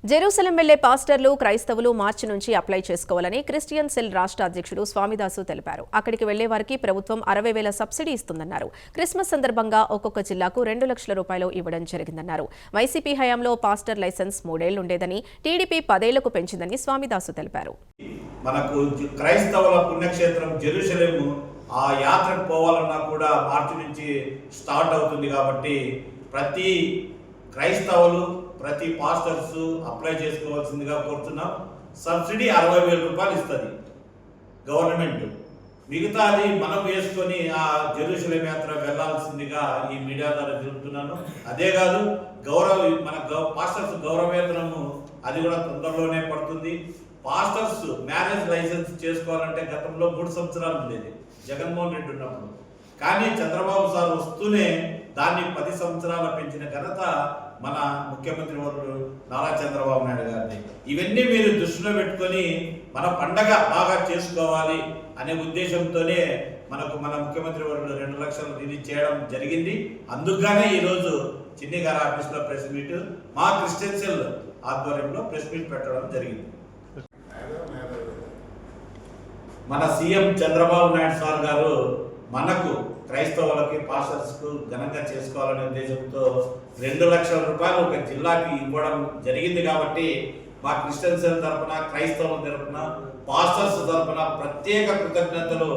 Jerusalem వెళ్లే పాస్టర్లు క్రైస్తవులు మార్చి నుంచి అప్లై చేసుకోవాలని క్రిస్టియన్ సెల్ రాష్ట్ర అధ్యక్షుడు స్వామిదాసు తెలిపారు. అక్కడికి వెళ్లే వారికి ప్రభుత్వం 60,000 సబ్సిడీ ఇస్తుందన్నారు. క్రిస్మస్ సందర్భంగా ఒక్కొక్క జిల్లాకు 2 లక్షల రూపాయలు ఇవ్వడం జరిగిందన్నారు. వైసీపీ హయాంలో పాస్టర్ లైసెన్స్ 3 ఏళ్లు ఉండేదని, టీడీపీ 10 ఏళ్లకు పెంచిందని స్వామిదాసు తెలిపారు. మనకు క్రైస్తవుల పుణ్యక్షేత్రం జెరూసలేం ఆ యాత్రకు పోవాలన్నా కూడా మార్చి నుంచి స్టార్ట్ అవుతుంది. కాబట్టి ప్రతి క్రైస్తవులు ప్రతి పాస్టర్స్ అప్లై చేసుకోవాల్సిందిగా కోరుతున్నాం. సబ్సిడీ 60,000 రూపాయలు ఇస్తుంది గవర్నమెంట్. మిగతాది మనం వేసుకొని ఆ జెరూసలేం యాత్ర వెళ్లాల్సిందిగా ఈ మీడియా ద్వారా తెలుపుతున్నాను. అదే కాదు, మన పాస్టర్స్ గౌరవవేతనము అది కూడా తొందరలోనే పడుతుంది. పాస్టర్స్ మ్యారేజ్ లైసెన్స్ చేసుకోవాలంటే గతంలో 3 సంవత్సరాలు ఉండేది జగన్మోహన్ రెడ్డి ఉన్నప్పుడు. కానీ చంద్రబాబు సార్ వస్తూనే దాన్ని 10 సంవత్సరాలు పెంచిన ఘనత మన ముఖ్యమంత్రి వర్యులు నారా చంద్రబాబు నాయుడు గారిని. ఇవన్నీ మీరు దృష్టిలో పెట్టుకొని మన పండగ బాగా చేసుకోవాలి అనే ఉద్దేశంతోనే మన ముఖ్యమంత్రి వర్యులు 2 లక్షలు రిలీజ్ చేయడం జరిగింది. అందుకనే ఈరోజు చిన్ని గారి ఆఫీస్లో ప్రెస్ మీట్, మా క్రిస్టియన్ సెల్ ఆధ్వర్యంలో ప్రెస్ మీట్ పెట్టడం జరిగింది. మన సీఎం చంద్రబాబు నాయుడు సార్ గారు మనకు క్రైస్తవులకి పాస్టర్స్కు ఘనంగా చేసుకోవాలనే ఉద్దేశంతో 2 లక్షల రూపాయలు ఒక జిల్లాకి ఇవ్వడం జరిగింది. కాబట్టి మా క్రిస్టియన్ సెల్ తరఫున, క్రైస్తవుల తరఫున, పాస్టర్స్ తరఫున ప్రత్యేక కృతజ్ఞతలు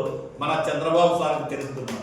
మన చంద్రబాబు సార్కు తెలుపుతున్నాం.